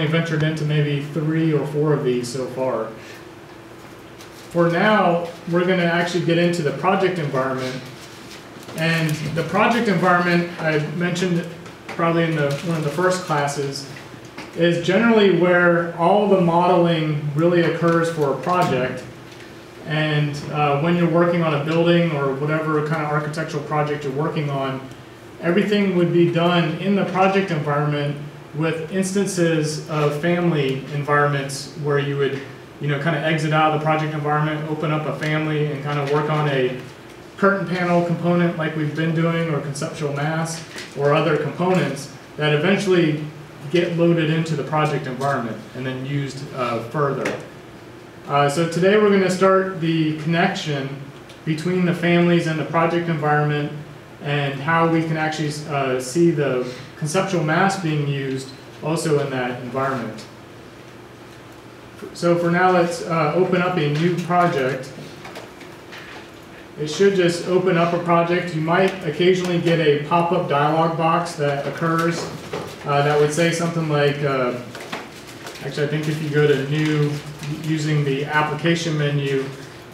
only ventured into maybe 3 or 4 of these so far. For now, we're going to actually get into the project environment. And the project environment, I mentioned probably in one of the first classes, is generally where all the modeling really occurs for a project. And when you're working on a building or whatever kind of architectural project you're working on, everything would be done in the project environment with instances of family environments where you would, kind of exit out of the project environment, open up a family, and kind of work on a curtain panel component like we've been doing, or conceptual mass, or other components that eventually get loaded into the project environment and then used further. So today we're going to start the connection between the families and the project environment, and how we can actually see the conceptual mass being used also in that environment. So for now, let's open up a new project. It should just open up a project. You might occasionally get a pop-up dialog box that occurs that would say something like, actually I think if you go to new, using the application menu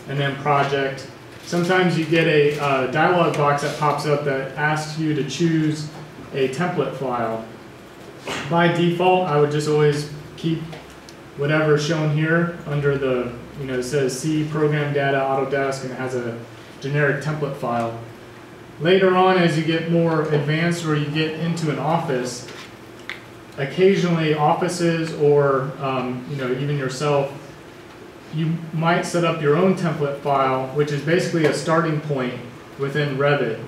and then project, sometimes you get a dialog box that pops up that asks you to choose a template file. By default, I would just always keep whatever is shown here under the, it says C program data Autodesk, and it has a generic template file. Later on, as you get more advanced or you get into an office, occasionally offices or even yourself, you might set up your own template file, which is basically a starting point within Revit.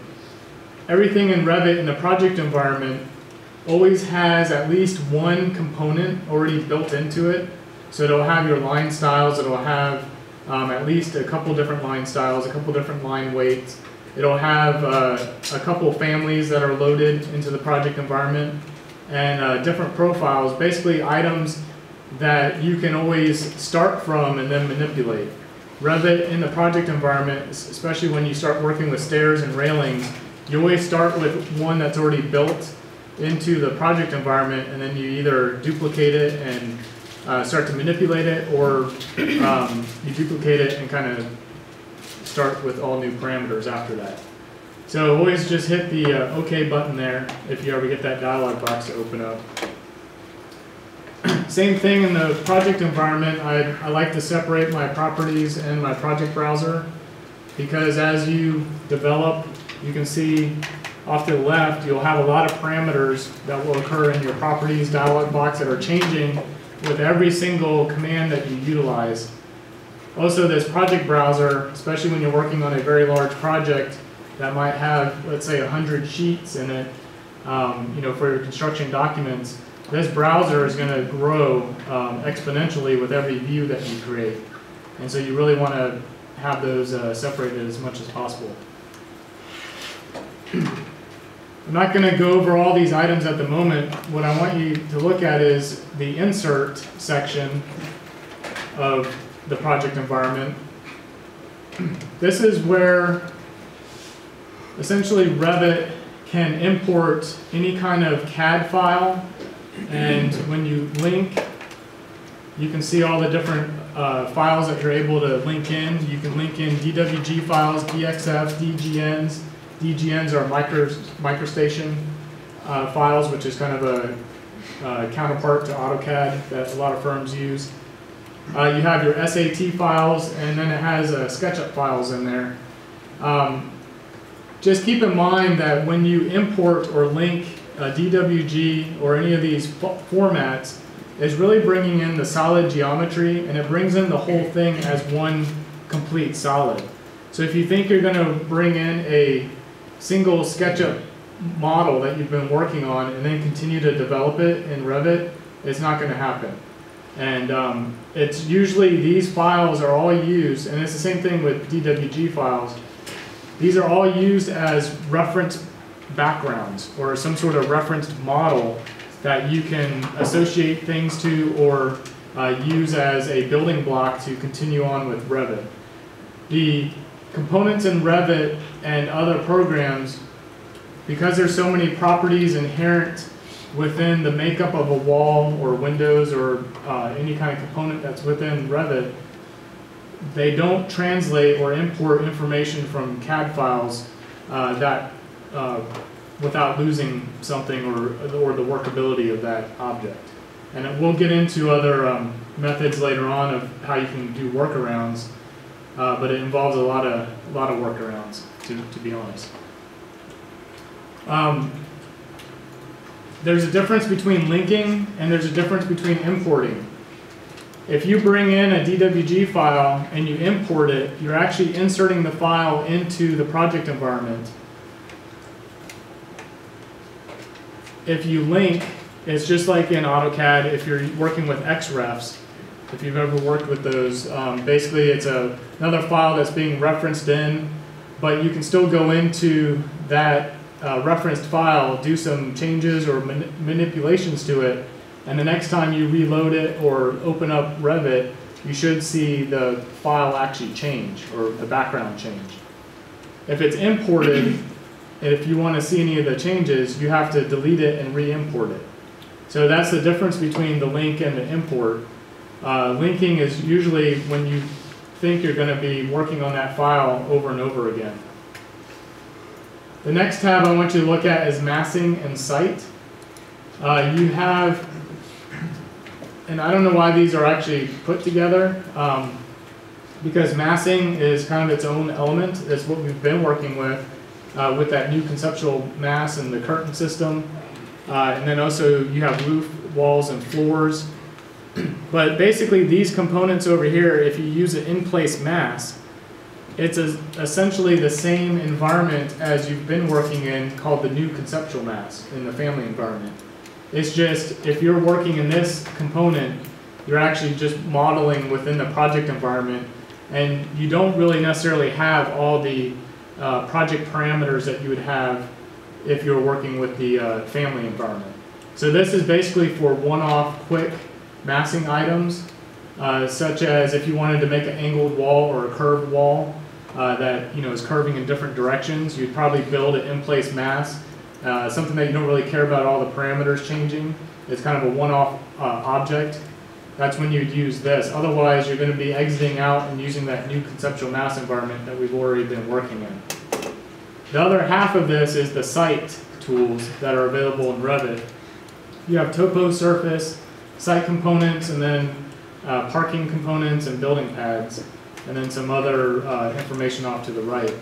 Everything in Revit in the project environment always has at least one component already built into it. So it'll have your line styles, it'll have at least a couple different line styles, a couple different line weights. It'll have a couple families that are loaded into the project environment, and different profiles, basically items that you can always start from and then manipulate. Revit in the project environment, especially when you start working with stairs and railings, you always start with one that's already built into the project environment, and then you either duplicate it and start to manipulate it, or you duplicate it and kind of start with all new parameters after that. So always just hit the OK button there if you ever get that dialog box to open up. Same thing in the project environment. I like to separate my properties and my project browser, because as you develop, you can see off to the left, you'll have a lot of parameters that will occur in your properties dialog box that are changing with every single command that you utilize. Also, this project browser, especially when you're working on a very large project that might have, let's say, 100 sheets in it, for your construction documents, this browser is going to grow exponentially with every view that you create. And so you really want to have those separated as much as possible. I'm not going to go over all these items at the moment. What I want you to look at is the insert section of the project environment. This is where essentially Revit can import any kind of CAD file, and when you link, you can see all the different files that you're able to link in. You can link in DWG files, DXF, DGNs. DGNs are microstation files, which is kind of a counterpart to AutoCAD that a lot of firms use. You have your SAT files, and then it has SketchUp files in there. Just keep in mind that when you import or link DWG or any of these formats, it's really bringing in the solid geometry, and it brings in the whole thing as one complete solid. So if you think you're going to bring in a single SketchUp model that you've been working on and then continue to develop it in Revit, it's not going to happen. And it's usually these files are all used, and it's the same thing with DWG files. These are all used as reference backgrounds or some sort of referenced model that you can associate things to or use as a building block to continue on with Revit. The components in Revit and other programs, because there's so many properties inherent within the makeup of a wall or windows or any kind of component that's within Revit, they don't translate or import information from CAD files without losing something or the workability of that object. And we'll get into other methods later on of how you can do workarounds, but it involves a lot of workarounds, to be honest. There's a difference between linking and there's a difference between importing. If you bring in a DWG file and you import it, you're actually inserting the file into the project environment. If you link, it's just like in AutoCAD if you're working with XREFs. If you've ever worked with those, basically it's another file that's being referenced in, but you can still go into that referenced file, do some changes or manipulations to it, and the next time you reload it or open up Revit, you should see the file actually change or the background change. If it's imported, if you want to see any of the changes, you have to delete it and re-import it. So that's the difference between the link and the import. Linking is usually when you think you're going to be working on that file over and over again. The next tab I want you to look at is massing and site. You have, and I don't know why these are actually put together, because massing is kind of its own element. It's what we've been working with that new conceptual mass and the curtain system. And then also you have roof, walls, and floors. But basically these components over here, if you use an in-place mass, it's essentially the same environment as you've been working in called the new conceptual mass in the family environment. It's just, if you're working in this component, you're actually just modeling within the project environment, and you don't really necessarily have all the project parameters that you would have if you're working with the family environment. So this is basically for one-off quick massing items, such as if you wanted to make an angled wall or a curved wall that is curving in different directions, you'd probably build an in-place mass, something that you don't really care about all the parameters changing. It's kind of a one-off object. That's when you'd use this. Otherwise, you're going to be exiting out and using that new conceptual mass environment that we've already been working in. The other half of this is the site tools that are available in Revit. You have topo surface, site components, and then parking components and building pads, and then some other information off to the right.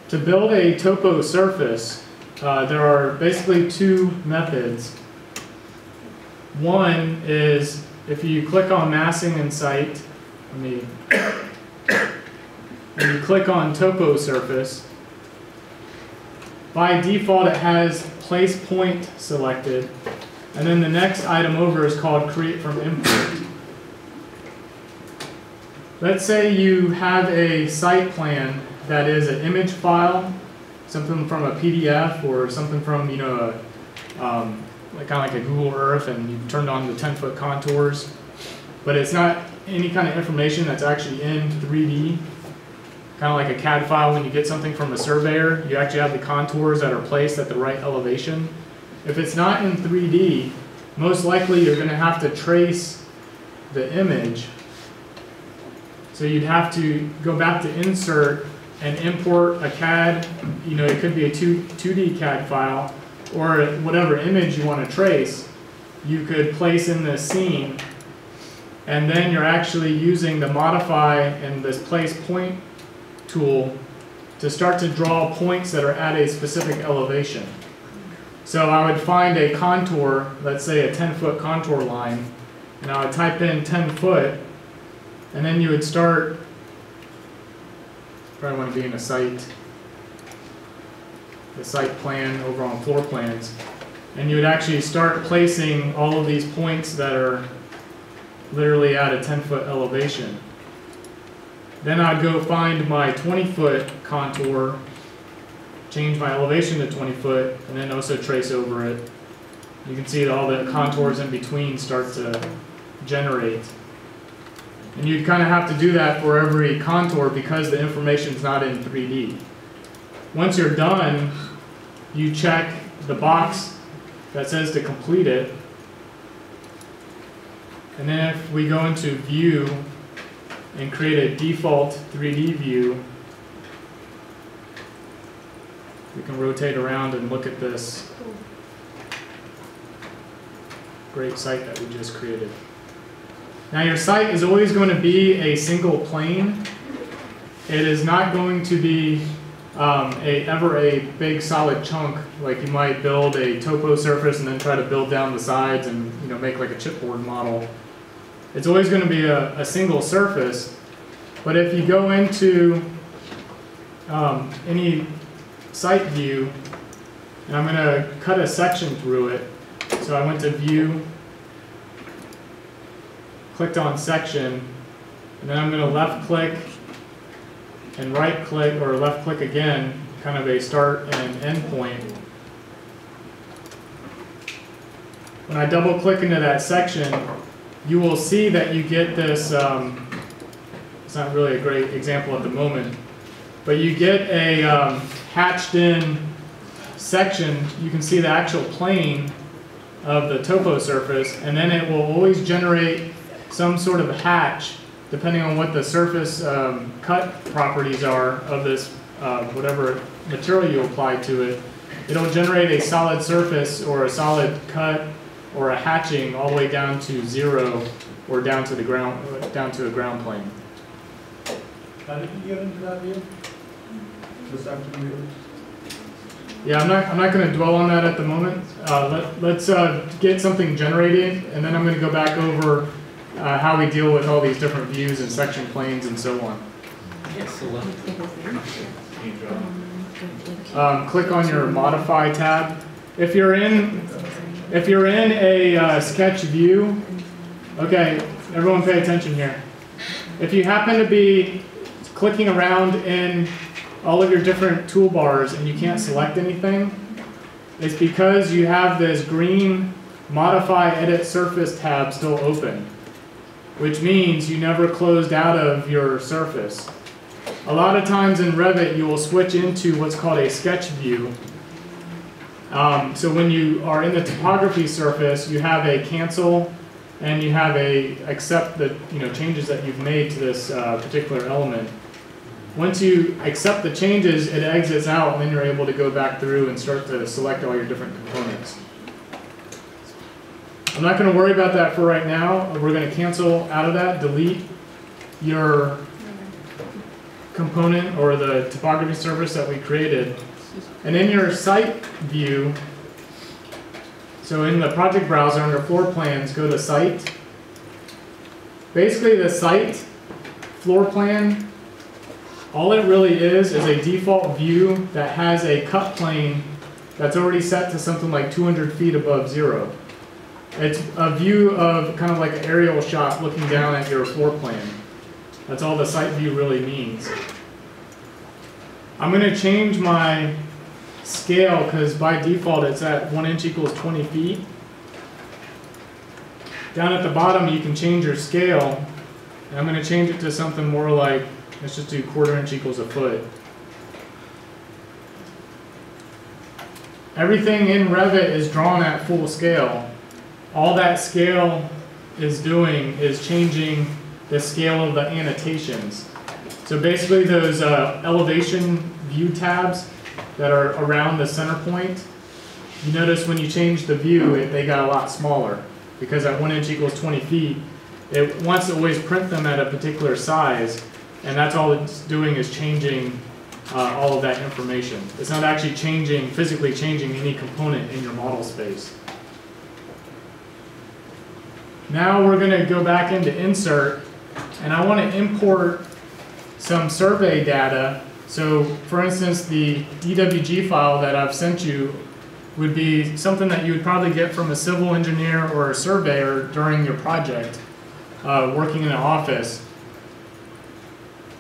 To build a topo surface, there are basically two methods. One is if you click on massing and site, and you click on topo surface, by default it has place point selected, and then the next item over is called create from import. Let's say you have a site plan that is an image file, something from a PDF or something from kind of like a Google Earth, and you turned on the 10-foot contours, but it's not any kind of information that's actually in 3D. Kind of like a CAD file when you get something from a surveyor, you actually have the contours that are placed at the right elevation. If it's not in 3D, most likely you're going to have to trace the image. So you'd have to go back to insert and import a CAD, it could be a 2D CAD file, or whatever image you want to trace, you could place in this scene, and then you're actually using the modify and this place point tool to start to draw points that are at a specific elevation. So I would find a contour, let's say a 10-foot contour line, and I would type in 10 foot, and then you would start, probably want to be in the site plan over on floor plans, and you would actually start placing all of these points that are literally at a 10-foot elevation. Then I'd go find my 20-foot contour, change my elevation to 20 foot, and then also trace over it. You can see that all the contours in between start to generate. And you'd kind of have to do that for every contour because the information is not in 3D. Once you're done, you check the box that says to complete it. And then if we go into view and create a default 3D view, we can rotate around and look at this great site that we just created. Now your site is always going to be a single plane. It is not going to be ever a big solid chunk like you might build a topo surface and then try to build down the sides and make like a chipboard model. It's always going to be a single surface. But if you go into any site view, and I'm going to cut a section through it. So I went to view, clicked on section, and then I'm going to left click and right click, or left click again, kind of a start and end point. When I double click into that section, you will see that you get this, it's not really a great example at the moment, but you get a hatched in section. You can see the actual plane of the topo surface, and then it will always generate some sort of hatch depending on what the surface cut properties are of this, whatever material you apply to it. It'll generate a solid surface or a solid cut or a hatching all the way down to 0 or down to the ground, down to a ground plane. How did you get into that view? The section view? Yeah, I'm not going to dwell on that at the moment. Let's get something generated, and then I'm going to go back over how we deal with all these different views and section planes and so on. Click on your Modify tab. If you're in a sketch view, okay, everyone pay attention here. If you happen to be clicking around in all of your different toolbars and you can't select anything, it's because you have this green Modify Edit Surface tab still open, which means you never closed out of your surface. A lot of times in Revit you will switch into what's called a sketch view. So when you are in the topography surface, you have a cancel and you have a accept the changes that you've made to this particular element. Once you accept the changes, it exits out, and then you're able to go back through and start to select all your different components. I'm not going to worry about that for right now. We're going to cancel out of that, delete your component or the topography surface that we created. And in your site view, so in the project browser under floor plans, go to site. Basically the site floor plan, all it really is a default view that has a cut plane that's already set to something like 200 feet above 0. It's a view of kind of like an aerial shot looking down at your floor plan. That's all the site view really means. I'm going to change my scale because by default it's at 1 inch equals 20 feet. Down at the bottom you can change your scale, and I'm going to change it to something more like, let's just do 1/4 inch equals a foot. Everything in Revit is drawn at full scale. All that scale is doing is changing the scale of the annotations. So basically those elevation view tabs that are around the center point, you notice when you change the view, they got a lot smaller because at 1 inch equals 20 feet, it wants to always print them at a particular size, and that's all it's doing is changing all of that information. It's not actually physically changing any component in your model space. Now we're going to go back into Insert, and I want to import some survey data. So for instance, the EWG file that I've sent you would be something that you would probably get from a civil engineer or a surveyor during your project, working in an office.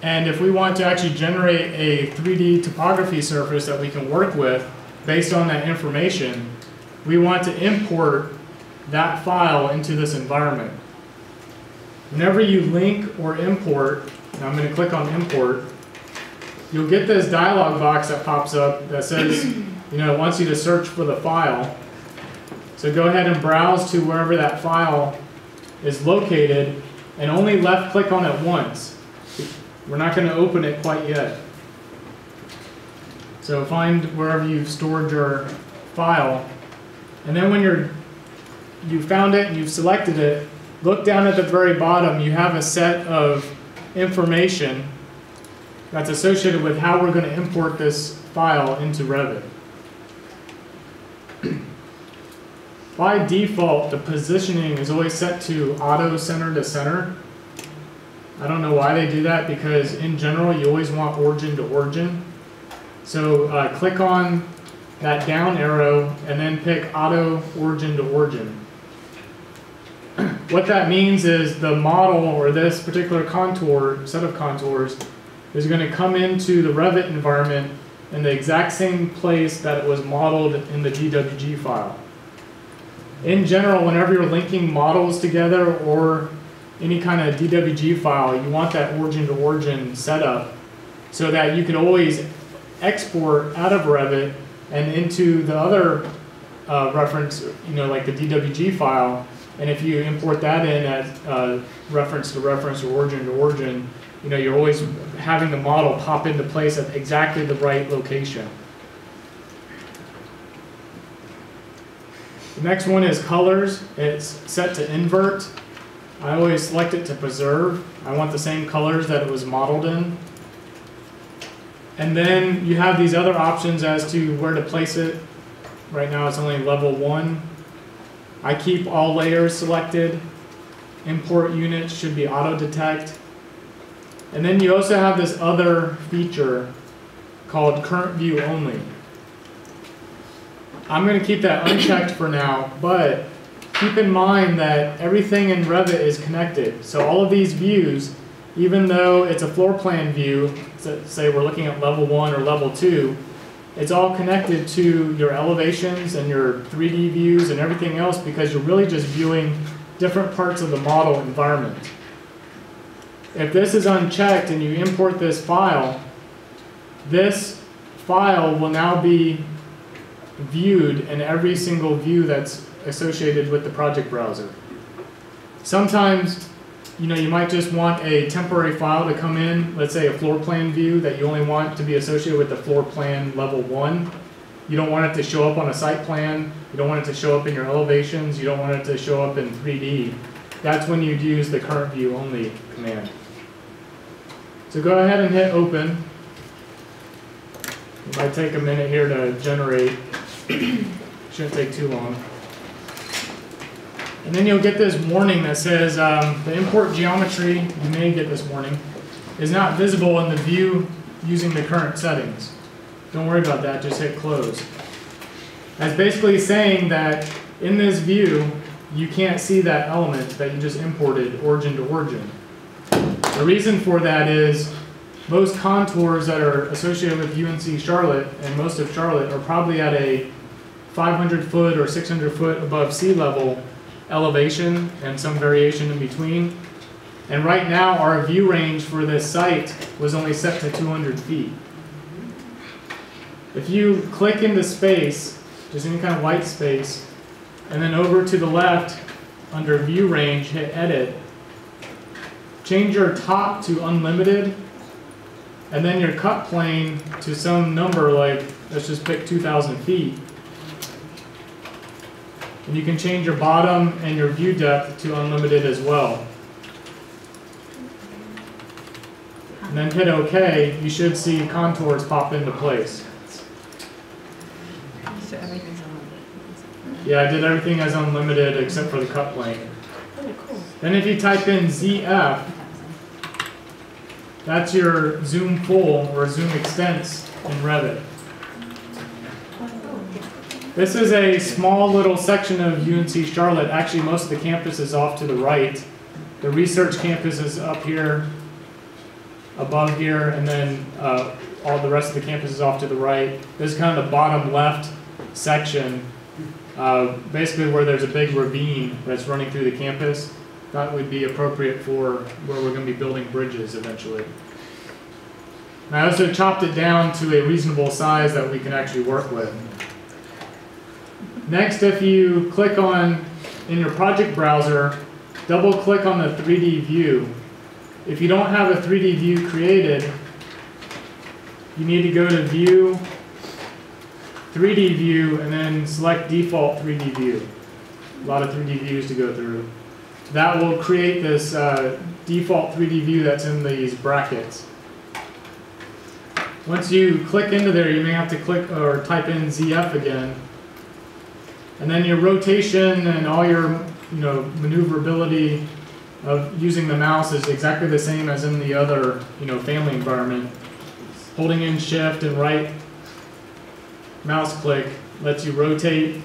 And if we want to actually generate a 3D topography surface that we can work with based on that information, we want to import that file into this environment. Whenever you link or import, and I'm going to click on import, you'll get this dialog box that pops up that says it wants you to search for the file. So go ahead and browse to wherever that file is located and only left click on it once. We're not going to open it quite yet. So find wherever you've stored your file, and then when you found it and you've selected it, look down at the very bottom. You have a set of information that's associated with how we're going to import this file into Revit. By default, the positioning is always set to auto center to center. I don't know why they do that, because in general you always want origin to origin. So click on that down arrow and then pick auto origin to origin. What that means is the model, or this particular contour, set of contours, is going to come into the Revit environment in the exact same place that it was modeled in the DWG file. In general, whenever you're linking models together or any kind of DWG file, you want that origin to origin setup so that you can always export out of Revit and into the other reference, like the DWG file. And if you import that in as reference to reference or origin to origin, you're always having the model pop into place at exactly the right location. The next one is colors. It's set to invert. I always select it to preserve. I want the same colors that it was modeled in. And then you have these other options as to where to place it. Right now it's only level 1. I keep all layers selected. Import units should be auto detect. And then you also have this other feature called current view only. I'm going to keep that unchecked for now, but keep in mind that everything in Revit is connected. So all of these views, even though it's a floor plan view, say we're looking at level 1 or level 2, it's all connected to your elevations and your 3D views and everything else, because you're really just viewing different parts of the model environment. If this is unchecked and you import this file will now be viewed in every single view that's associated with the project browser. Sometimes, you might just want a temporary file to come in, let's say a floor plan view that you only want to be associated with the floor plan level 1. You don't want it to show up on a site plan. You don't want it to show up in your elevations. You don't want it to show up in 3D. That's when you'd use the current view only command. So go ahead and hit open. It might take a minute here to generate. Shouldn't take too long. And then you'll get this warning that says the import geometry, you may get this warning, is not visible in the view using the current settings. Don't worry about that, just hit close. That's basically saying that in this view, you can't see that element that you just imported origin to origin. The reason for that is most contours that are associated with UNC Charlotte and most of Charlotte are probably at a 500 foot or 600 foot above sea level elevation and some variation in between. And right now our view range for this site was only set to 200 feet. If you click into space, just any kind of white space, and then over to the left under view range, hit edit, change your top to unlimited, and then your cut plane to some number, like let's just pick 2,000 feet. And you can change your bottom and your view depth to unlimited as well. And then hit OK, you should see contours pop into place. So everything's unlimited. Yeah, I did everything as unlimited except for the cut plane. Oh, cool. Then if you type in ZF, that's your zoom full or zoom extents in Revit. This is a small little section of UNC Charlotte. Actually, most of the campus is off to the right. The research campus is up here, above here, and then all the rest of the campus is off to the right. This is kind of the bottom left section, basically where there's a big ravine that's running through the campus. That would be appropriate for where we're going to be building bridges eventually. And I also chopped it down to a reasonable size that we can actually work with. Next, if you click on, in your project browser, double click on the 3D view. If you don't have a 3D view created, you need to go to View, 3D View, and then select Default 3D View. A lot of 3D views to go through. That will create this default 3D view that's in these brackets. Once you click into there, you may have to click or type in ZF again. And then your rotation and all your maneuverability of using the mouse is exactly the same as in the other family environment. Holding in shift and right mouse click lets you rotate.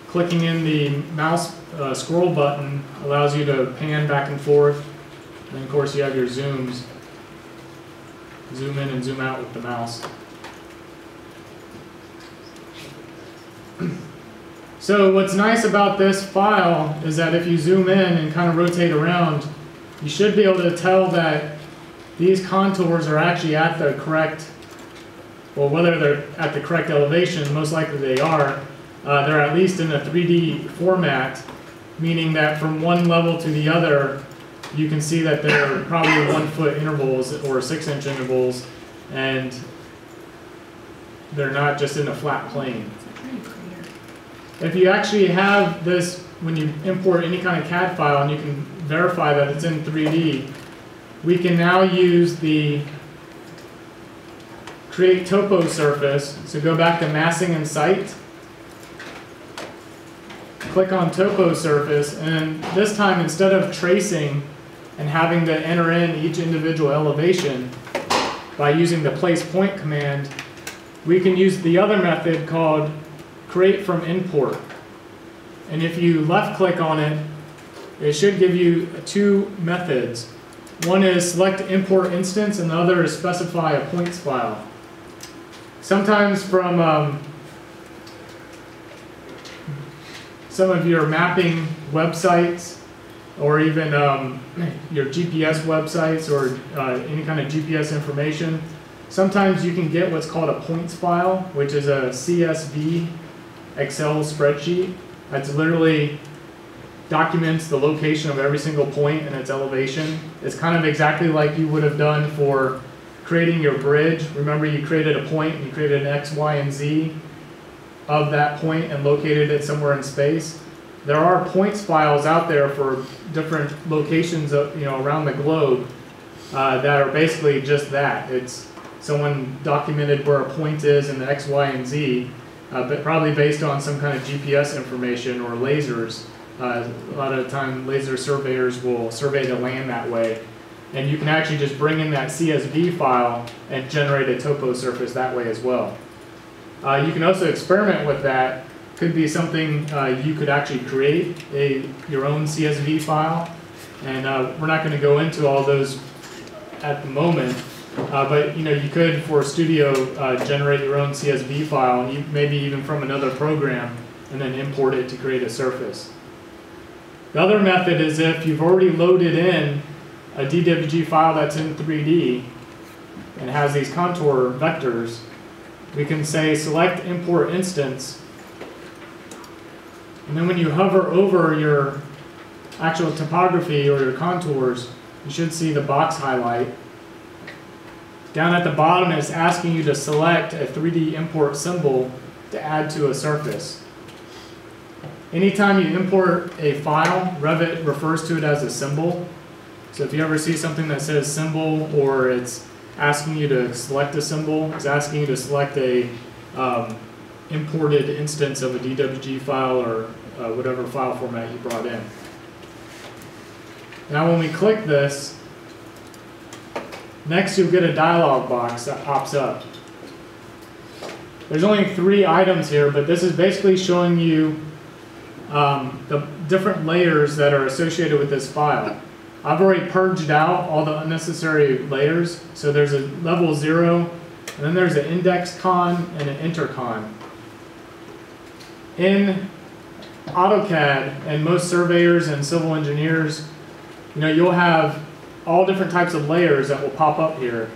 Clicking in the mouse scroll button allows you to pan back and forth. And of course you have your zooms. Zoom in and zoom out with the mouse. So what's nice about this file is that if you zoom in and kind of rotate around, you should be able to tell that these contours are actually at the correct, well, whether they're at the correct elevation, most likely they are. They're at least in a 3D format, meaning that from one level to the other, you can see that they're probably 1 foot intervals or 6 inch intervals, and they're not just in a flat plane. If you actually have this, when you import any kind of CAD file and you can verify that it's in 3D, we can now use the create topo surface. So go back to massing and site, click on topo surface, and this time instead of tracing and having to enter in each individual elevation by using the place point command, we can use the other method called create from import. And if you left click on it, it should give you 2 methods. One is select import instance and the other is specify a points file. Sometimes from some of your mapping websites or even your GPS websites or any kind of GPS information, sometimes you can get what's called a points file, which is a CSV Excel spreadsheet. That's literally documents the location of every single point and its elevation. It's kind of exactly like you would have done for creating your bridge. Remember, you created a point, you created an X, Y, and Z of that point and located it somewhere in space. There are points files out there for different locations around the globe that are basically just that. It's someone documented where a point is in the X, Y, and Z, but probably based on some kind of GPS information or lasers. A lot of the time laser surveyors will survey the land that way. And you can actually just bring in that CSV file and generate a topo surface that way as well. You can also experiment with that. Could be something you could actually create your own CSV file. And we're not going to go into all those at the moment. But you could, for Studio, generate your own CSV file, maybe even from another program, and then import it to create a surface. The other method is if you've already loaded in a DWG file that's in 3D and has these contour vectors, we can say select import instance, and then when you hover over your actual topography or your contours, you should see the box highlight. Down at the bottom, it's asking you to select a 3D import symbol to add to a surface. Anytime you import a file, Revit refers to it as a symbol. So if you ever see something that says symbol, or it's asking you to select a symbol, it's asking you to select a imported instance of a DWG file or whatever file format you brought in. Now when we click this, next you'll get a dialog box that pops up. There's only 3 items here, but this is basically showing you the different layers that are associated with this file. I've already purged out all the unnecessary layers. So there's a level 0, and then there's an index con and an intercon. In AutoCAD and most surveyors and civil engineers, you'll have all different types of layers that will pop up here.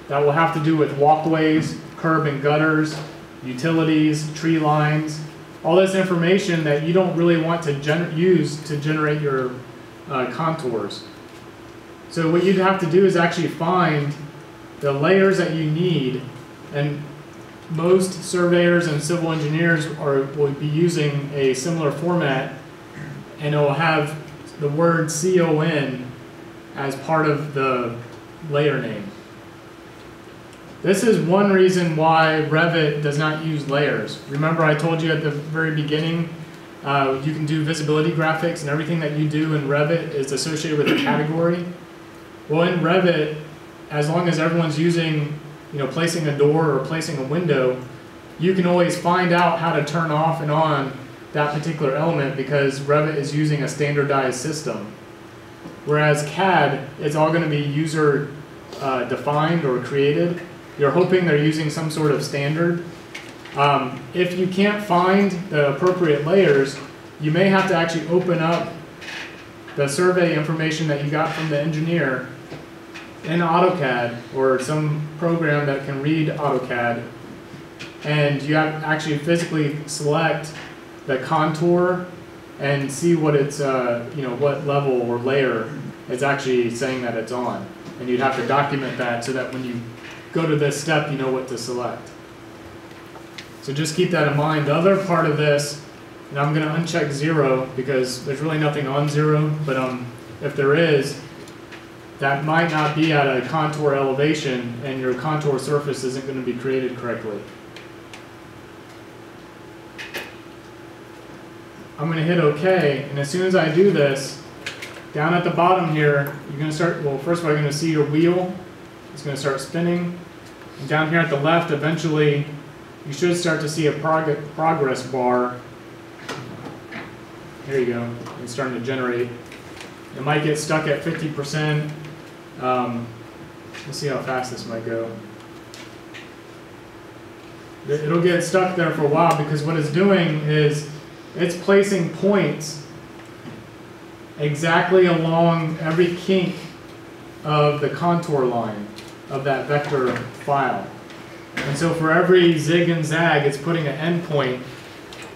that will have to do with walkways, curb and gutters, utilities, tree lines, all this information that you don't really want to use to generate your contours. So what you'd have to do is actually find the layers that you need, and most surveyors and civil engineers will be using a similar format, and it will have the word CON as part of the layer name. This is one reason why Revit does not use layers. Remember I told you at the very beginning, you can do visibility graphics, and everything that you do in Revit is associated with a category. Well, in Revit, as long as everyone's using, placing a door or placing a window, you can always find out how to turn off and on that particular element because Revit is using a standardized system. Whereas CAD, it's all going to be user defined or created. You're hoping they're using some sort of standard. If you can't find the appropriate layers, you may have to actually open up the survey information that you got from the engineer in AutoCAD or some program that can read AutoCAD, and you have to actually physically select the contour and see what it's, what level or layer it's actually saying that it's on. And you'd have to document that so that when you go to this step, you know what to select. So just keep that in mind. The other part of this, and I'm going to uncheck 0 because there's really nothing on 0, but if there is, that might not be at a contour elevation and your contour surface isn't going to be created correctly. I'm going to hit OK, and as soon as I do this, down at the bottom here, you're going to start, well, first of all, you're going to see your wheel. It's going to start spinning. And down here at the left, eventually, you should start to see a progress bar. There you go. It's starting to generate. It might get stuck at 50%. Let's see how fast this might go. It'll get stuck there for a while because what it's doing is it's placing points exactly along every kink of the contour line of that vector file. And so for every zig and zag, it's putting an endpoint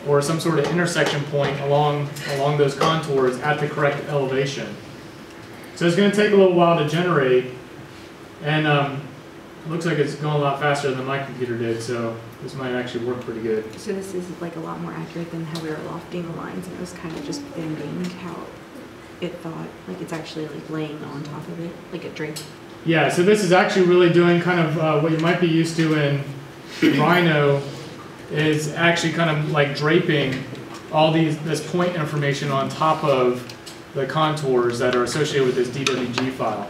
or some sort of intersection point along those contours at the correct elevation. So it's going to take a little while to generate, and it looks like it's going a lot faster than my computer did, so this might actually work pretty good. So this is like a lot more accurate than how we were lofting the lines, and it was kind of just bending how it thought, like it's actually like laying on top of it, like a drape. Yeah, so this is actually really doing kind of what you might be used to in Rhino, is actually kind of like draping all this point information on top of the contours that are associated with this DWG file.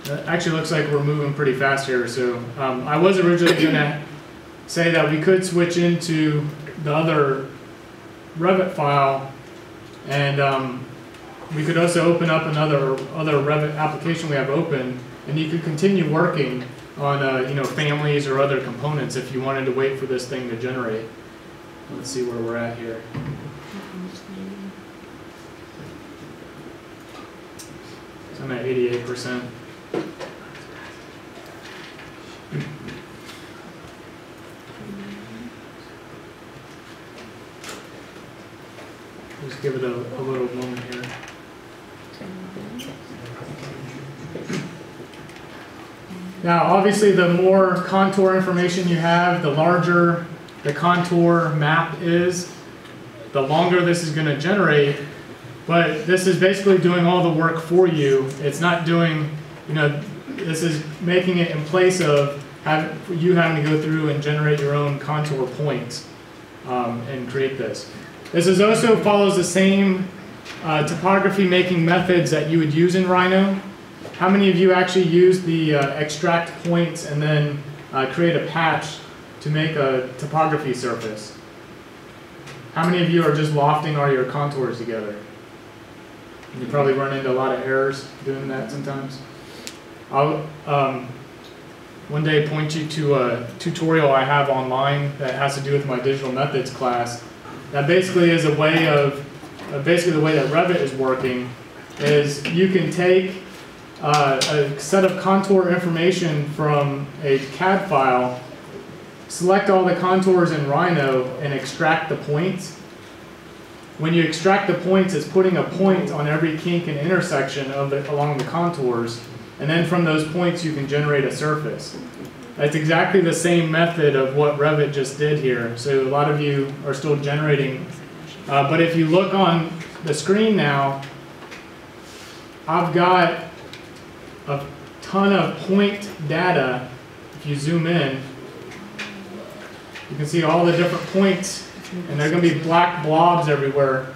It actually looks like we're moving pretty fast here, so I was originally going to say that we could switch into the other Revit file, and we could also open up another Revit application we have open, and you could continue working on families or other components if you wanted to wait for this thing to generate. Let's see where we're at here. So I'm at 88%. Just give it a little moment here. Now, obviously, the more contour information you have, the larger the contour map is, the longer this is going to generate. But this is basically doing all the work for you. It's not doing, this is making it in place of you having to go through and generate your own contour points and create this. This is also follows the same topography making methods that you would use in Rhino. How many of you actually use the extract points and then create a patch to make a topography surface? How many of you are just lofting all your contours together? You probably run into a lot of errors doing that sometimes. I'll one day point you to a tutorial I have online that has to do with my digital methods class. That basically is a way of, basically the way that Revit is working is you can take a set of contour information from a CAD file, select all the contours in Rhino, and extract the points. When you extract the points, it's putting a point on every kink and intersection along the contours, and then from those points you can generate a surface. That's exactly the same method of what Revit just did here. So a lot of you are still generating, but if you look on the screen now, I've got a ton of point data. If you zoom in, you can see all the different points, and they're going to be black blobs everywhere.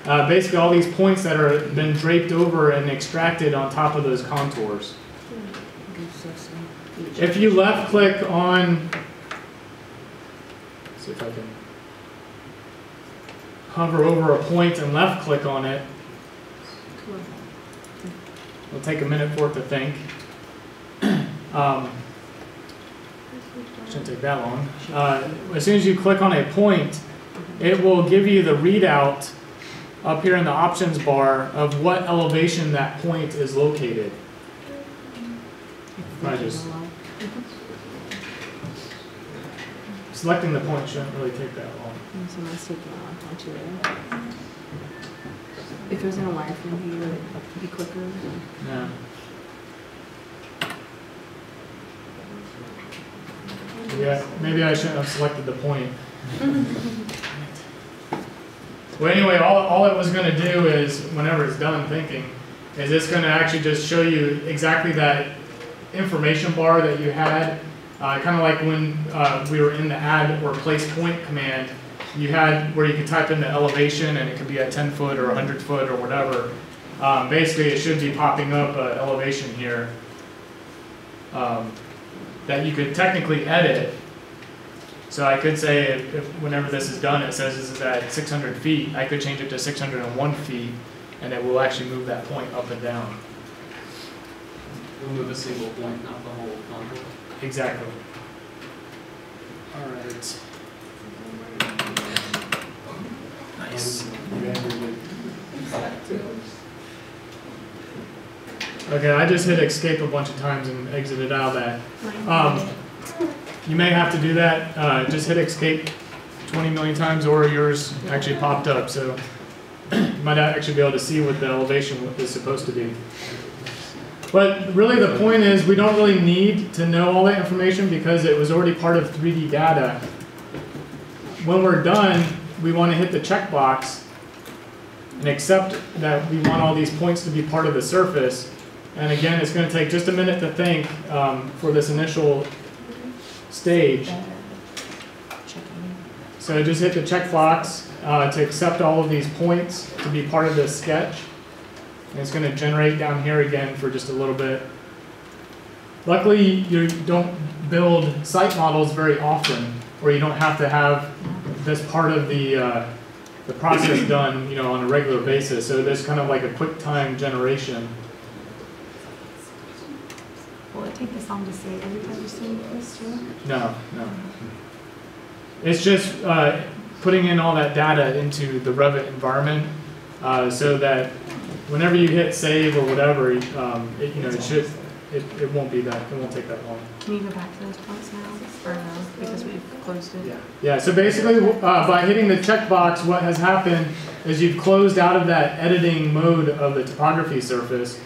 Basically all these points that are been draped over and extracted on top of those contours. If you left click on, let's see if I can hover over a point and left click on it. It'll take a minute for it to think. Shouldn't take that long. As soon as you click on a point, it will give you the readout up here in the options bar of what elevation that point is located. Selecting the point shouldn't really take that long. If it was in a wireframe view, it would be quicker. Yeah. Yeah, maybe I shouldn't have selected the point. Well, anyway, all it was going to do is, whenever it's done thinking, is it's going to actually just show you exactly that information bar that you had. Kind of like when we were in the add or place point command, you had where you could type in the elevation and it could be at 10 foot or 100 foot or whatever. Basically, it should be popping up an elevation here that you could technically edit. So I could say, if whenever this is done, it says this is at 600 feet, I could change it to 601 feet, and it will actually move that point up and down. We'll move a single point, not the whole contour. Exactly. All right. Nice. Okay, I just hit escape a bunch of times and exited out of that. You may have to do that. Just hit escape 20 million times, or yours actually popped up. So you might actually be able to see what the elevation is supposed to be. But really the point is we don't really need to know all that information because it was already part of 3D data. When we're done, we want to hit the checkbox and accept that we want all these points to be part of the surface. And again, it's going to take just a minute to think for this initial stage. So just hit the checkbox to accept all of these points to be part of this sketch. And it's going to generate down here again for just a little bit. Luckily, you don't build site models very often, or you don't have to have this part of the process done, on a regular basis. So there's kind of like a quick time generation. Will it take this long to save every time you save this too? No. It's just putting in all that data into the Revit environment so that whenever you hit save or whatever, it won't be that. It won't take that long. Can you go back to those points now, or no? Because we've closed it. Yeah. So basically, by hitting the checkbox, what has happened is you've closed out of that editing mode of the topography surface.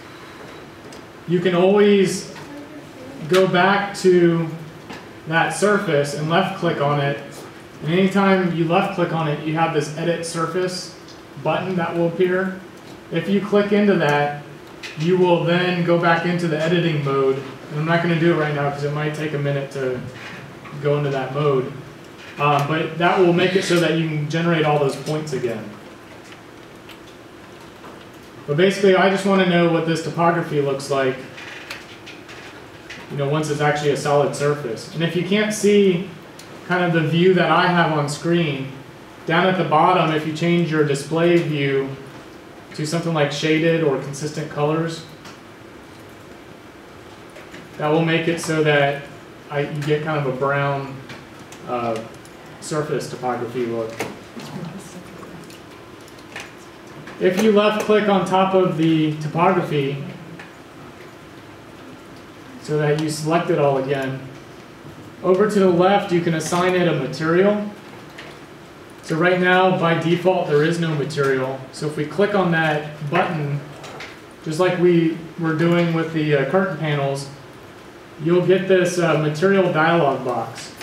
You can always go back to that surface and left click on it. And anytime you left click on it, you have this edit surface button that will appear. If you click into that, you will then go back into the editing mode. And I'm not going to do it right now because it might take a minute to go into that mode. But that will make it so that you can generate all those points again. But basically, I just want to know what this topography looks like, once it's actually a solid surface. And if you can't see kind of the view that I have on screen, down at the bottom, if you change your display view to something like shaded or consistent colors, that will make it so that you get kind of a brown surface topography look. If you left click on top of the topography, so that you select it all again. Over to the left, you can assign it a material. So right now, by default, there is no material. So if we click on that button, just like we were doing with the curtain panels, you'll get this material dialog box.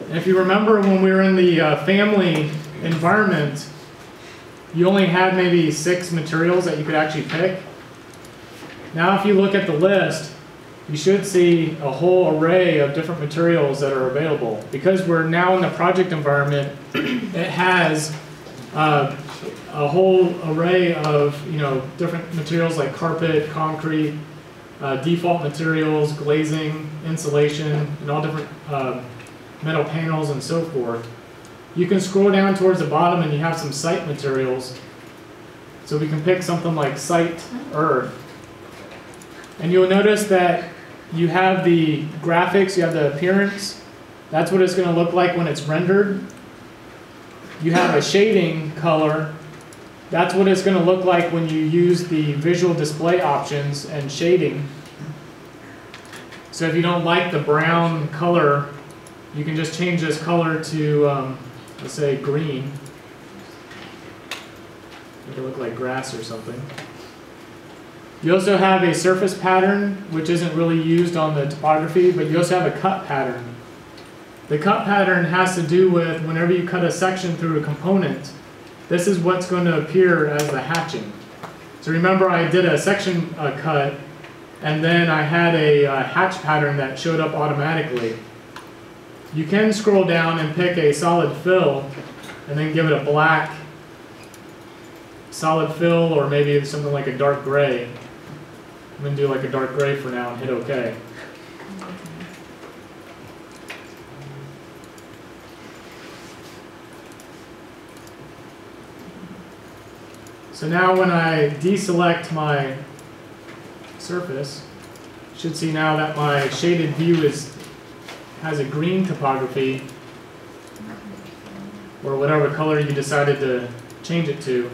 And if you remember when we were in the family environment, you only had maybe 6 materials that you could actually pick. Now if you look at the list, you should see a whole array of different materials that are available. Because we're now in the project environment, it has a whole array of different materials like carpet, concrete, default materials, glazing, insulation, and all different metal panels and so forth. You can scroll down towards the bottom and you have some site materials. So we can pick something like site earth. And you'll notice that you have the graphics, you have the appearance. That's what it's going to look like when it's rendered. You have a shading color. That's what it's going to look like when you use the visual display options and shading. So if you don't like the brown color, you can just change this color to, let's say, green. Make it look like grass or something. You also have a surface pattern, which isn't really used on the topography, but you also have a cut pattern. The cut pattern has to do with whenever you cut a section through a component, this is what's going to appear as the hatching. So remember, I did a section cut, and then I had a hatch pattern that showed up automatically. You can scroll down and pick a solid fill, and then give it a black solid fill, or maybe something like a dark gray. I'm going to do like a dark gray for now and hit OK. So now when I deselect my surface, you should see now that my shaded view has a green topography, or whatever color you decided to change it to.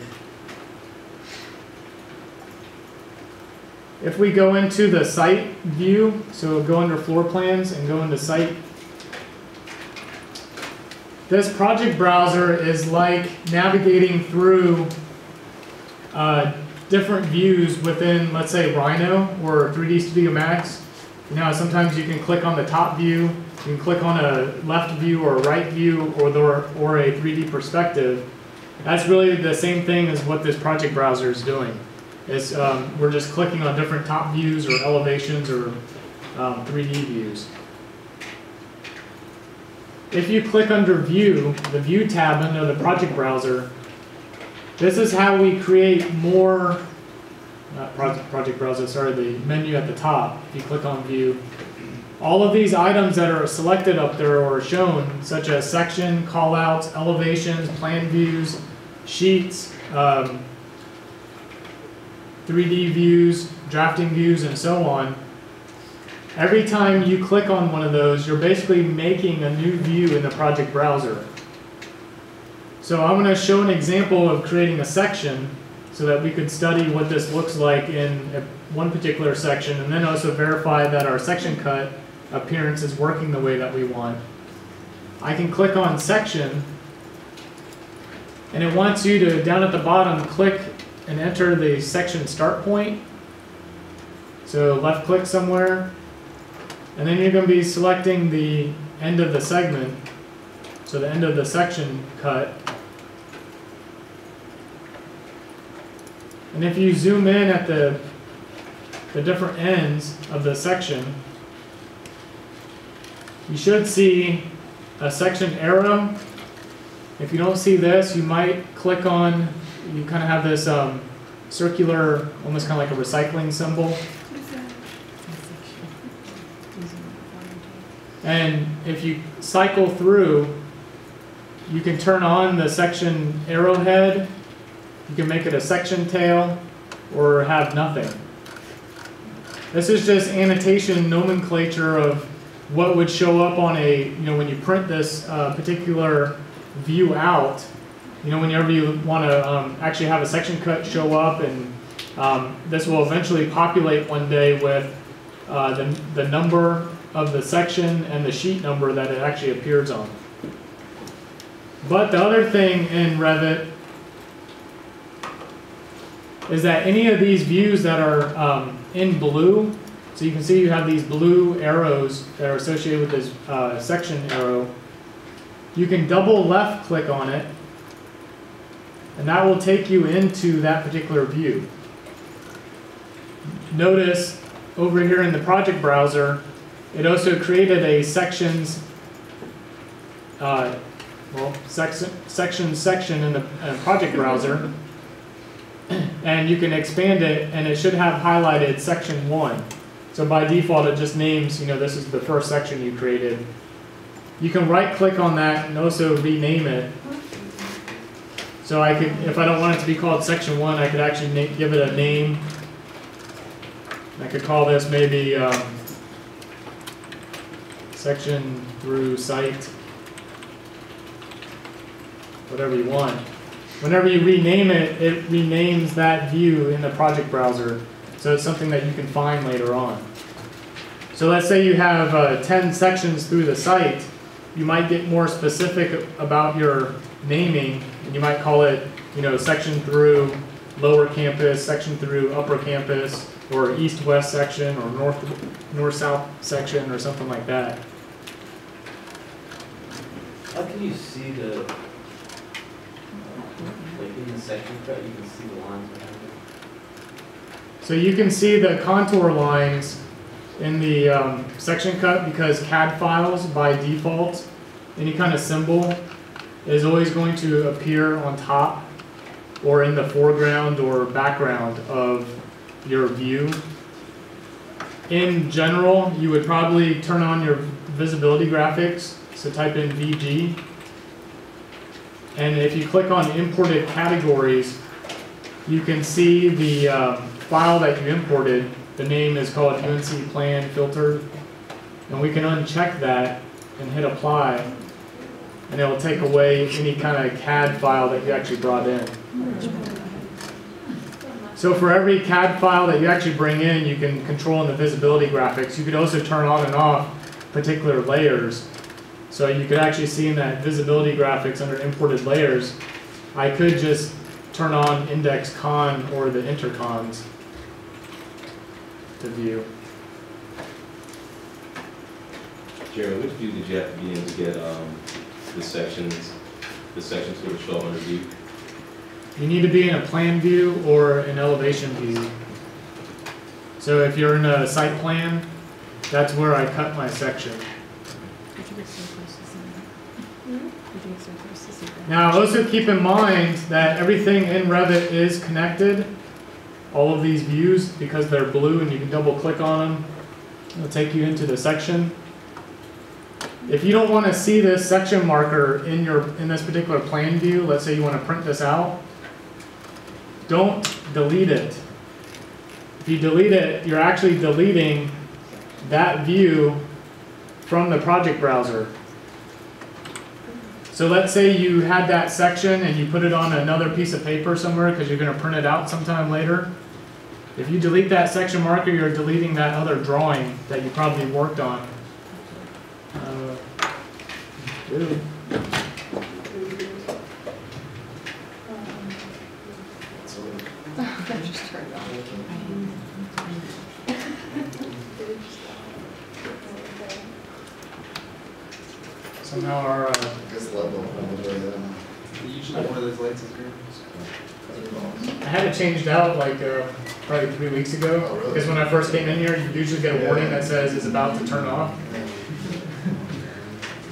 If we go into the site view, so go under floor plans and go into site, this project browser is like navigating through different views within, let's say, Rhino or 3D Studio Max. Sometimes you can click on the top view, you can click on a left view or a right view, or a 3D perspective. That's really the same thing as what this project browser is doing. We're just clicking on different top views or elevations or 3D views. If you click under View, the View tab under the project browser, this is how we create more, project browser, sorry, the menu at the top. If you click on View, all of these items that are selected up there or shown, such as section, callouts, elevations, plan views, sheets, 3D views, drafting views, and so on. Every time you click on one of those, you're basically making a new view in the project browser. So I'm going to show an example of creating a section so that we could study what this looks like in one particular section, and then also verify that our section cut appearance is working the way that we want. I can click on section, and it wants you to, down at the bottom, click and enter the section start point. So left click somewhere, and then you're going to be selecting the end of the segment, so the end of the section cut. And if you zoom in at the different ends of the section, you should see a section arrow. If you don't see this, you might click on, you kind of have this circular, almost kind of like a recycling symbol. And if you cycle through, you can turn on the section arrowhead, you can make it a section tail, or have nothing. This is just annotation nomenclature of what would show up on a, when you print this particular view out, whenever you want to actually have a section cut show up, and this will eventually populate one day with the number of the section and the sheet number that it actually appears on. But the other thing in Revit is that any of these views that are in blue, so you can see you have these blue arrows that are associated with this section arrow, you can double left click on it, and that will take you into that particular view. Notice over here in the project browser, it also created a sections, section in the project browser, and you can expand it, and it should have highlighted section 1. So by default, it just names, this is the first section you created. You can right click on that and also rename it. So I could, if I don't want it to be called section 1, I could actually give it a name. I could call this maybe section through site, whatever you want. Whenever you rename it, it renames that view in the project browser. So it's something that you can find later on. So let's say you have 10 sections through the site. You might get more specific about your naming, and you might call it, section through lower campus, section through upper campus, or east-west section, or north-south section, or something like that. How can you see the, like in the section cut, you can see the lines behind it? So you can see the contour lines in the section cut because CAD files, by default, any kind of symbol is always going to appear on top or in the foreground or background of your view. In general, you would probably turn on your visibility graphics, so type in VG. And if you click on imported categories, you can see the file that you imported. The name is called UNC Plan Filtered. And we can uncheck that and hit apply. And it will take away any kind of CAD file that you actually brought in. So for every CAD file that you actually bring in, you can control in the visibility graphics. You could also turn on and off particular layers. So you could actually see in that visibility graphics under imported layers, I could just turn on index con or the intercons to view. Jared, which view did you have to be in to get the sections sort of show up under view? You need to be in a plan view or an elevation view. So if you're in a site plan, that's where I cut my section. Now also keep in mind that everything in Revit is connected. All of these views, because they're blue and you can double click on them, it'll take you into the section. If you don't want to see this section marker in this particular plan view, let's say you want to print this out, don't delete it. If you delete it, you're actually deleting that view from the project browser. So let's say you had that section and you put it on another piece of paper somewhere because you're going to print it out sometime later. If you delete that section marker, you're deleting that other drawing that you probably worked on. Somehow our This level. Usually one of those lights is green. I had it changed out like probably 3 weeks ago. Oh, really? Because when I first came in here, you usually get a warning that says it's about to turn off.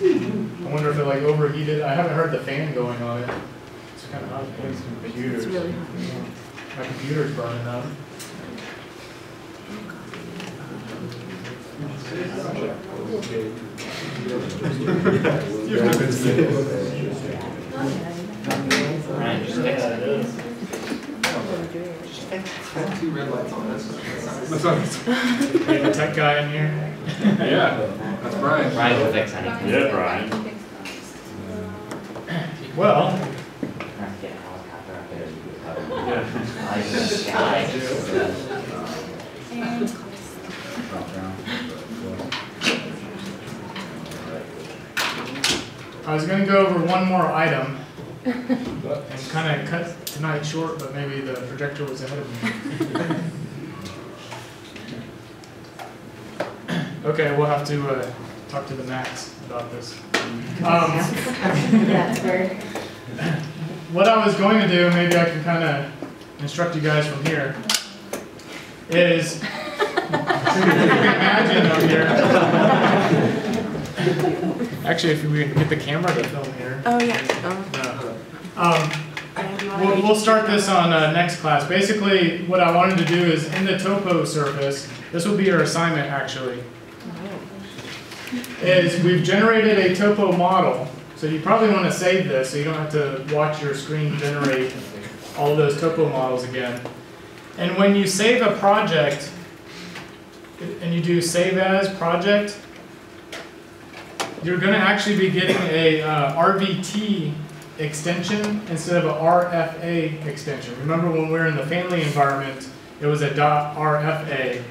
I wonder if it like overheated. I haven't heard the fan going on it. It's kind of hot. It's really hot. My computer's burning up. Ryan, just fix it. Two red lights on this. We have a tech guy in here. Yeah, that's Brian. Ryan will fix anything. Yeah, Brian. Well, I have to get a helicopter up there. I like the sky. going to go over one more item and kind of cut tonight short, but maybe the projector was ahead of me. Okay, we'll have to talk to the Max about this. What I was going to do, maybe I can kind of instruct you guys from here, is if you can imagine up here. Actually, if we can get the camera to film here. Oh, yeah. No. We'll start this on next class. Basically, what I wanted to do is in the topo surface, this will be your assignment actually, is we've generated a topo model. So you probably want to save this so you don't have to watch your screen generate all of those topo models again. And when you save a project, and you do save as project, you're going to actually be getting a RVT extension instead of a RFA extension. Remember when we were in the family environment, it was a .RFA.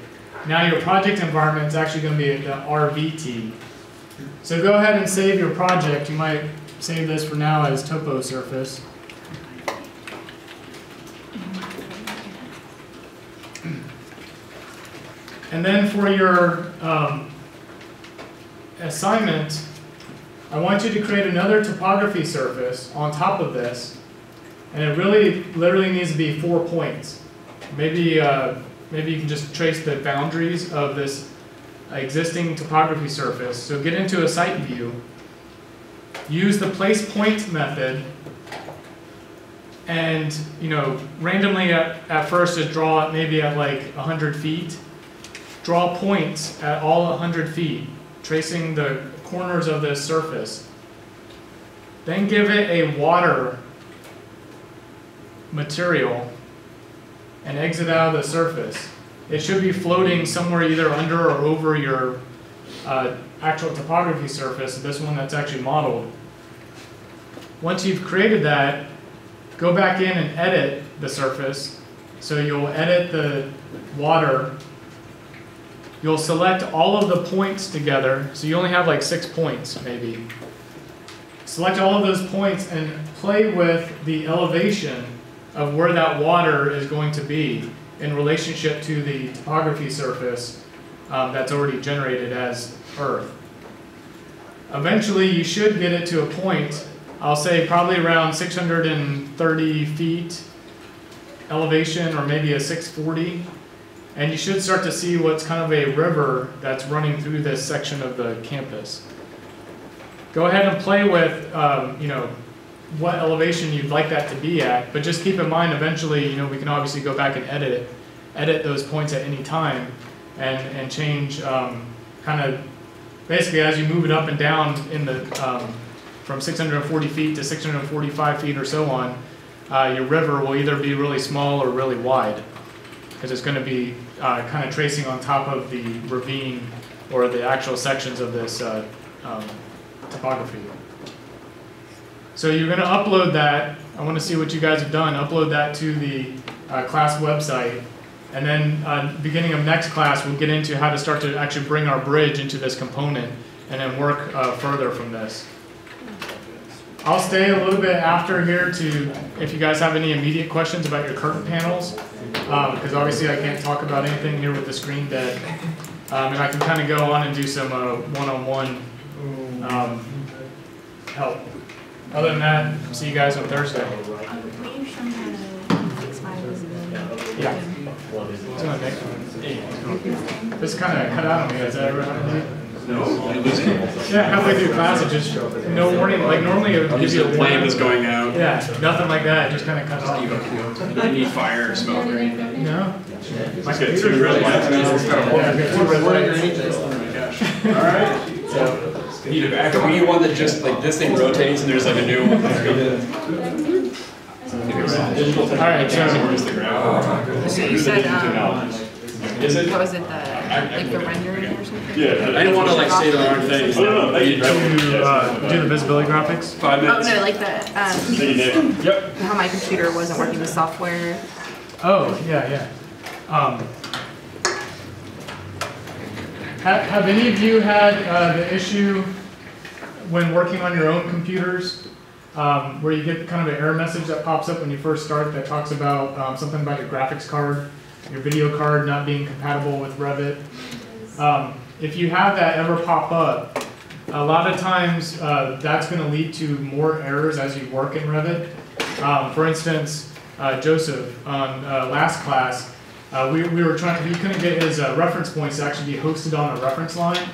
Now your project environment is actually going to be a RVT. So go ahead and save your project. You might save this for now as topo surface. And then for your assignment, I want you to create another topography surface on top of this, and it really literally needs to be 4 points. Maybe maybe you can just trace the boundaries of this existing topography surface. So get into a site view, use the place point method, and randomly at first just draw it maybe at like 100 feet. Draw points at all 100 feet, tracing the corners of this surface. Then give it a water material and exit out of the surface. It should be floating somewhere either under or over your actual topography surface, this one that's actually modeled. Once you've created that, go back in and edit the surface. So you'll edit the water. You'll select all of the points together. So you only have like 6 points maybe. Select all of those points and play with the elevation of where that water is going to be in relationship to the topography surface that's already generated as Earth. Eventually you should get it to a point, I'll say probably around 630 feet elevation, or maybe a 640. And you should start to see what's kind of a river that's running through this section of the campus. Go ahead and play with, what elevation you'd like that to be at, but just keep in mind eventually, we can obviously go back and edit those points at any time, and change kind of basically as you move it up and down in the from 640 feet to 645 feet or so on, your river will either be really small or really wide, because it's going to be kind of tracing on top of the ravine or the actual sections of this topography. So you're going to upload that. I want to see what you guys have done. Upload that to the class website. And then beginning of next class, we'll get into how to start to actually bring our bridge into this component and then work further from this. I'll stay a little bit after here to, if you guys have any immediate questions about your curtain panels, because obviously I can't talk about anything here with the screen dead. And I can kind of go on and do some one-on-one help. Other than that, see you guys on Thursday. Will you show me how to fix my visibility? Yeah. This kind of cut out on me. Has that ever happened to you? No. Yeah, halfway through class, it just no warning. Like normally it would give you a The flame is going out. Yeah, nothing like that. It just kind of cuts off. You need fire or smoke or anything. No. My Get two red lights. Yeah, I've got 2 red lights. Oh my gosh. All right. So, need a backup. We need one that just like this thing rotates and there's like a new one. All right, so the ground. So you said, Is it? what was it, the rendering or something? Yeah. I didn't want to like say the wrong thing. to do the visibility graphics. 5 Oh, minutes. no, like the, Yep. how my computer wasn't working, the software. Oh, yeah. Have any of you had the issue when working on your own computers, where you get kind of an error message that pops up when you first start that talks about something about your graphics card, your video card not being compatible with Revit. If you have that ever pop up, a lot of times that's going to lead to more errors as you work in Revit. For instance, Joseph, on last class, we were trying, he couldn't get his reference points to actually be hosted on a reference line.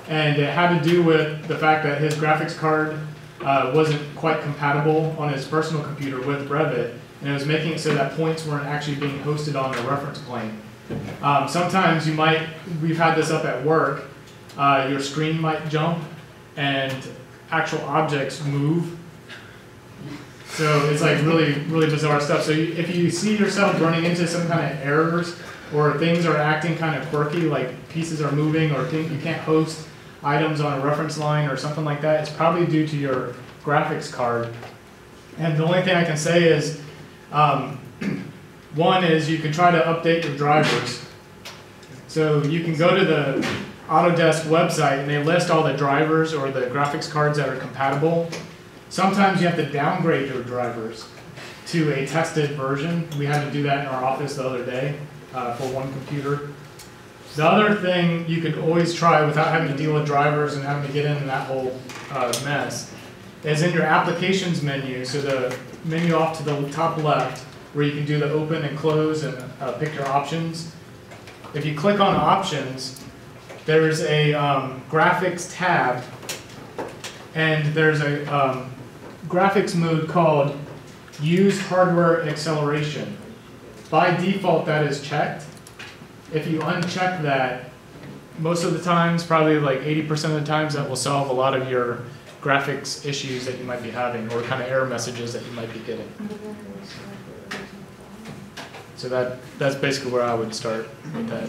And it had to do with the fact that his graphics card wasn't quite compatible on his personal computer with Revit. And it was making it so that points weren't actually being hosted on the reference plane. Sometimes we've had this up at work, your screen might jump and actual objects move. So it's like really, really bizarre stuff. So if you see yourself running into some kind of errors or things are acting kind of quirky, like pieces are moving or you can't host items on a reference line or something like that, it's probably due to your graphics card. And the only thing I can say is, one is you can try to update your drivers. So you can go to the Autodesk website and they list all the drivers or the graphics cards that are compatible. Sometimes you have to downgrade your drivers to a tested version. We had to do that in our office the other day for one computer. The other thing you could always try without having to deal with drivers and having to get into that whole mess is in your applications menu, so the menu off to the top left where you can do the open and close and pick your options. If you click on options, there's a graphics tab and there's a graphics mode called use hardware acceleration. By default that is checked. If you uncheck that, most of the times, probably like 80% of the times, that will solve a lot of your graphics issues that you might be having or kind of error messages that you might be getting. So that's basically where I would start with that.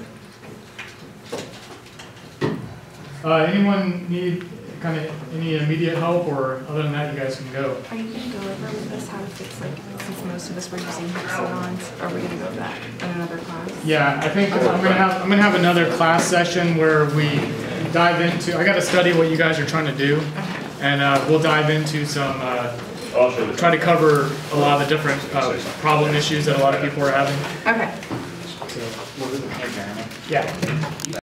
Anyone need kind of any immediate help, or other than that, you guys can go. Are you going to go over with us how to fix, like, since most of us were using hexagons, are we going to go over that in another class? Yeah, I think I'm gonna have another class session where we dive into. I got to study what you guys are trying to do, and we'll dive into some. Try to cover a lot of the different problem issues that a lot of people are having. Okay. So, yeah.